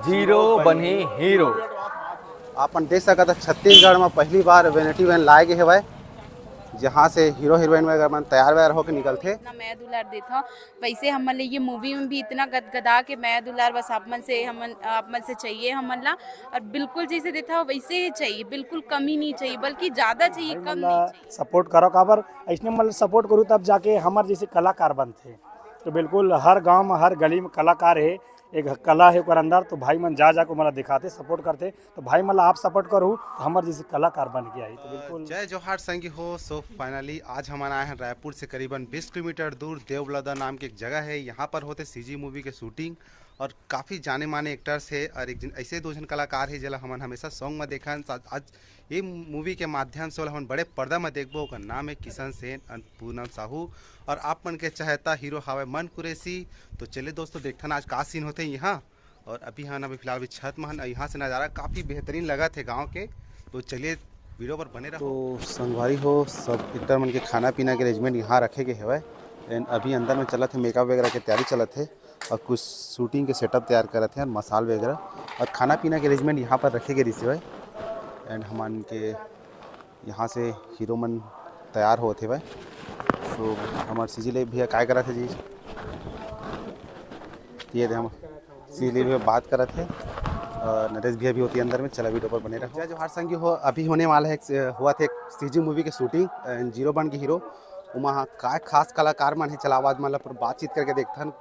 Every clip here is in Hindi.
जीरो बनी हीरो। अपन देख सकत छत्तीसगढ़ में पहली बार वेनिटी वैन लाए गए हवे, जहाँ से हीरो हीरोइन वगैरह मन तैयार वैयार होकर निकलते। इतना मैं दुलार देता वैसे हमन ले ये मूवी में भी इतना गदगदा के मैं दुलार बस आप मन से चाहिए हमन ला। और बिल्कुल जैसे देता वैसे ही चाहिए, बिल्कुल कमी नहीं चाहिए बल्कि ज़्यादा चाहिए, भाई कम मन नहीं चाहिए। सपोर्ट करो काबर ऐसने मतलब सपोर्ट करूँ तब जाके हमारे जैसे कलाकार बनते। तो बिल्कुल हर गांव में हर गली में कलाकार है, एक कला है ओकर अंदर। तो भाई मन जा जाकर मतलब दिखाते सपोर्ट करते। तो भाई मतलब आप सपोर्ट करूँ तो हमारे जैसे कलाकार बन के आई तो बिल्कुल। जय जोहार संगी हो। सो फाइनली आज हम आए हैं रायपुर से करीबन 20 किलोमीटर दूर देवलदा नाम की एक जगह है। यहाँ पर होते सीजी मूवी के शूटिंग और काफ़ी जाने माने एक्टर्स है और एक ऐसे दो जन कलाकार है जिला हमन हमेशा सॉन्ग में देखा। आज ये मूवी के माध्यम से हम बड़े पर्दा में देखबो। ओकर नाम है किशन सेन और पूनम साहू और आप मन के चाहता हीरो हावे मन कुरैसी। तो चलिए दोस्तों देखते आज का सीन होते यहाँ। और अभी हाँ अभी फिलहाल छत में यहाँ से नज़ारा काफ़ी बेहतरीन लगा थे गाँव के। तो चलिए वीडियो पर बने रहो। तो संगवारी हो सब एक्टर मन के खाना पीना के अरेंजमेंट यहाँ रखे गए हवे। एंड अभी अंदर में चलत है मेकअप वगैरह के तैयारी चलत है और कुछ शूटिंग के सेटअप तैयार करत है और मसाल वगैरह और खाना पीना के अरेंजमेंट यहाँ पर रखे गए रिसे हुए। एंड हमान के यहाँ से हीरो मन तैयार होते हुए। सो हमारे सीजी भैया काय करा थे जी, ये हम सीजी भैया बात करा थे। नरेश भैया भी होती है अंदर में। चला वीडियो पर बने रहो। जय जोहार संगी हो। अभी होने वाला है हुआ थे सीजी मूवी के शूटिंग जीरो बन के हीरो वहाँ काय खास कलाकार मन है। चला आवाज मतलब पूरा बातचीत करके देखथन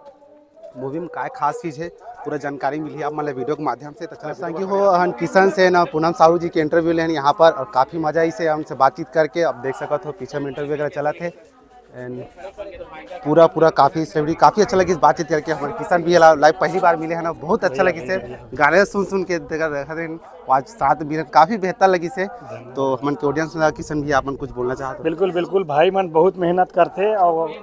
मूवी में काय खास चीज़ है पूरा जानकारी मिली आप मतलब वीडियो के माध्यम से। तो चला संगी हो हम किशन से ना पूनम साहू जी के इंटरव्यू लेने यहाँ पर और काफ़ी मज़ा इसे हमसे बातचीत करके। अब देख सकते हो पीछे में इंटरव्यू वगैरह चला थे। एंड पूरा काफ़ी सेवरी काफ़ी अच्छा लगी इस बातचीत करके। हमारे किसान भी लाइव पहली बार मिले हैं ना, बहुत अच्छा लगी से गाने सुन के देखा थे आज साथ भी काफ़ी बेहतर लगी से। तो मन के ऑडियंस में किसान भी आप कुछ बोलना चाहते? बिल्कुल बिल्कुल भाई मन बहुत मेहनत करते और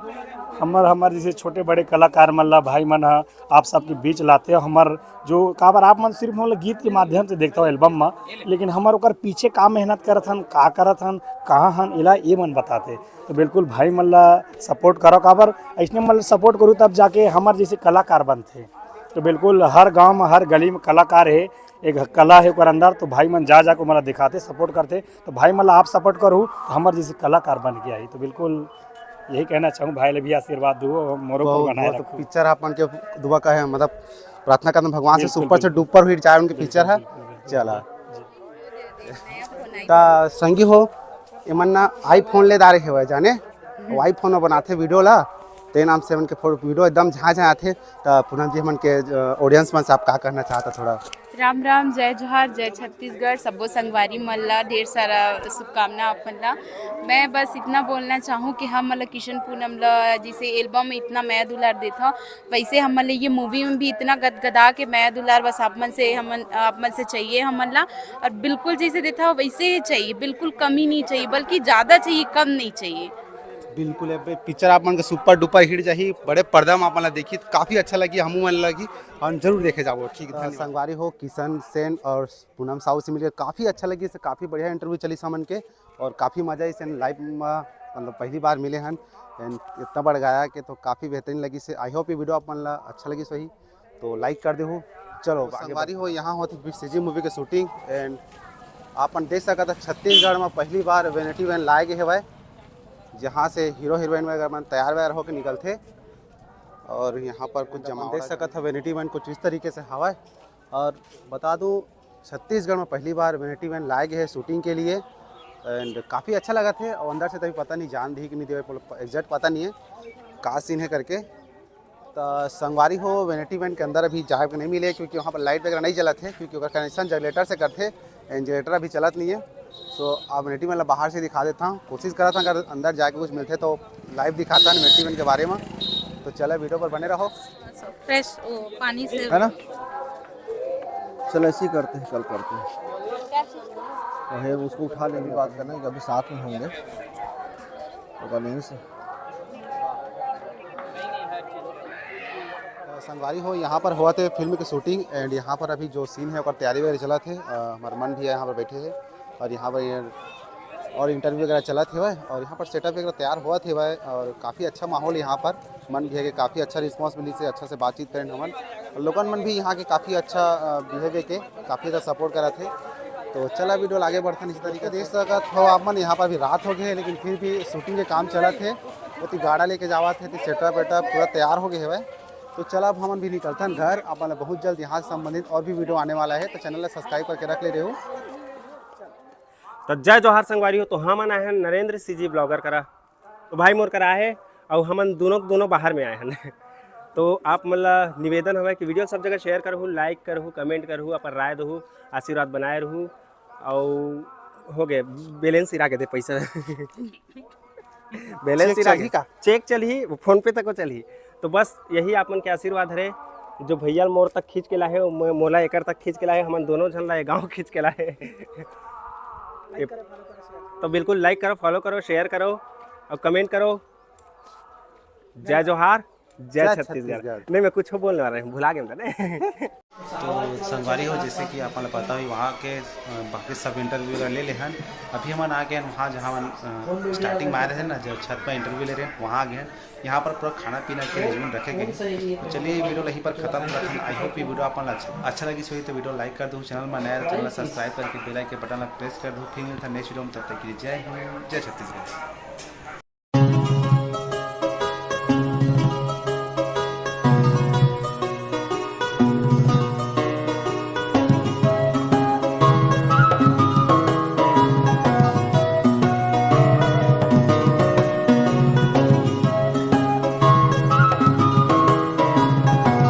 हमारे जैसे छोटे बड़े कलाकार मन ला भाई मन आप सबके बीच लाते हो। हमार जो काबर आप मन सिर्फ मतलब गीत के माध्यम से देखता हो एल्बम में, लेकिन हमार ओकर पीछे का मेहनत करत हन, का करत हन, कहाँ हन इला ये मन बताते। तो बिल्कुल भाई मन ला सपोर्ट करो काबर ऐसने मतलब सपोर्ट करूँ तब जाके हमारे जैसे कलाकार बनते। तो बिल्कुल हर गांव में हर गली में कलाकार है, एक कला है ओकर अंदर। तो भाई मन जा जाकर मतलब दिखाते सपोर्ट करते। तो भाई मतलब आप सपोर्ट करूँ तो हमारे जैसे कलाकार बन के आई तो बिल्कुल यही कहना चाहूँ भाई ले भी आशीर्वाद दो मोरो पर बनाए रखो। पिक्चर अपन के दुआ का है मतलब प्रार्थना करना भगवान से सुपर से डुपर हुई चाहे उनके पिक्चर है। चला ता संगी हो इमन ना आईफोन ले दारे है जाने आईफोन में बनाते वीडियो ला ते नाम से मन के वीडियो एकदम जहाँ जहाँ आते। तो पूनम जी मन के ऑडियंस में से आप क्या कहना चाहता थोड़ा? राम राम, जय जोहार, जय छत्तीसगढ़, सबो संगवारी मल्ला ढेर सारा शुभकामना आप मल्ला। मैं बस इतना बोलना चाहूँ कि हम मतलब किशन पूनम ला जैसे एल्बम में इतना मैं दुलार देता वैसे हम मतलब ये मूवी में भी इतना गदगदा के मैं दुलार बस आप मन से चाहिए हमन ला। और बिल्कुल जैसे देता वैसे ही चाहिए, बिल्कुल कमी नहीं चाहिए बल्कि ज़्यादा चाहिए, कम नहीं चाहिए। बिल्कुल है पिक्चर आप मन के सुपर डुपर हिट जाही बड़े पर्दा में आप मन देखी तो काफ़ी अच्छा लगी, हमू मन लगी और जरूर देखे जाओ। ठीक है संगवारी हो किशन सेन और पूनम साहू से मिलकर काफ़ी अच्छा लगी से काफ़ी बढ़िया इंटरव्यू चली सामन के और काफ़ी मज़ा इसे लाइव में मतलब पहली बार मिले हैं। इतना बढ़ गया कि तो काफ़ी बेहतरीन लगी से। आई होप ये वीडियो आप मन अच्छा लगी सही तो लाइक कर दे। चलो संगवारी हो यहाँ होती सीजी मूवी के शूटिंग एंड आप देख सकते छत्तीसगढ़ में पहली बार वेनिटी वैन लाए गए हवे, जहाँ से हीरो हीरोइन वगैरह मन तैयार वैयार होकर निकलते। और यहाँ पर कुछ जमा देख सकते वेनिटी वैन कुछ इस तरीके से हवा। और बता दूँ छत्तीसगढ़ में पहली बार वेनिटी वैन लाए गए हैं शूटिंग के लिए एंड काफ़ी अच्छा लगा थे। और अंदर से तभी पता नहीं जान दी कि नहीं दे एग्जैक्ट पता नहीं है का सीन है करके। तो संगवारी हो वेनिटी वैन के अंदर अभी जाए नहीं मिले क्योंकि वहाँ पर लाइट वगैरह नहीं जलत है क्योंकि कनेक्शन जनरेटर से करते एंड जनरेटर अभी चलत नहीं है। सो अब वेनिटी वैन बाहर से दिखा देता हूँ, कोशिश करा था अगर अंदर जाके कुछ मिलते तो लाइव दिखाता है वेनिटी वैन के बारे में। तो चलो वीडियो पर बने रहो। फ्रेश पानी से है ना, चलो ऐसे ही करते हैं, कल करते हैं तो है उसको उठा लेंगे, बात करना कि अभी साथ में होंगे तो कल यहीं से। संगवारी हो यहाँ पर हुआ थे फिल्म की शूटिंग एंड यहाँ पर अभी जो सीन है और तैयारी वगैरह चला थे। हमारे मन भी है यहाँ पर बैठे हैं और यहाँ पर और इंटरव्यू वगैरह चला थे भाई, और यहाँ पर सेटअप वगैरह तैयार हुआ थे भाई, और काफ़ी अच्छा माहौल यहाँ पर मन भी है कि काफ़ी अच्छा रिस्पॉन्स मिली से अच्छा से बातचीत करें हमन, और लोगन मन भी यहाँ के काफ़ी अच्छा बिहेवियर के काफ़ी अच्छा सपोर्ट करा थे। तो चला वीडियो आगे बढ़ते इसी तरीके देख सकत हो आप मन। यहाँ पर भी रात हो गए लेकिन फिर भी शूटिंग के काम चला थे, वो गाड़ा लेके जावा थे, सेटअप वेटअप पूरा तैयार हो गए है भाई। तो चला अब हम भी निकलते हैं घर। अपन बहुत जल्द यहाँ से संबंधित और भी वीडियो आने वाला है, तो चैनल सब्सक्राइब करके रख ले रहे हो। तो जय जोहार संगवारी हो। तो हम आए हैं नरेंद्र सीजी ब्लॉगर करा, तो भाई मोर करा है और हम दोनों बाहर में आए हैं। तो आप मतलब निवेदन हुआ कि वीडियो सब जगह शेयर करहूँ, लाइक करहूँ, कमेंट करहूँ, अपन राय दहूँ, आशीर्वाद बनाए रहूँ, और हो गए बैलेंस इरा के दे पैसा बैलेंस इरा का चेक चली, फोन पे तक चली। तो बस यही आप मन के आशीर्वाद है, जो भैया मोर तक खींच के लाए, मोला एकर तक खींच के लाए, हम दोनों झन लाए गाँव खींच के लाए। तो बिल्कुल लाइक करो, फॉलो करो, शेयर करो और कमेंट करो। जय जोहार, जय छत्तीसगढ़। नहीं मैं कुछ बोलने वाला हूँ, भुला गया। तो संगवारी हो जैसे कि अपन पता हुई वहाँ के बाकी सब इंटरव्यू ले लेहन। अभी हम आ गए वहाँ जहाँ हम स्टार्टिंग में आए रहे ना, जो छत पर इंटरव्यू ले रहे हैं वहाँ आ गए। यहाँ पर पूरा खाना पीना के अरेंजमेंट रखे गए। तो चलिए वीडियो यहीं पर खत्म करते हैं। आई होप ये वीडियो अपन अच्छा लगी सही तो वीडियो लाइक कर दूँ, चैनल में नया चैनल सब्सक्राइब करके बेल आइकन के बटन प्रेस कर दूँ। फिर मिलता है नेक्स्ट वीडियो में, तब तक के लिए जय हिंद, जय छत्तीसगढ़।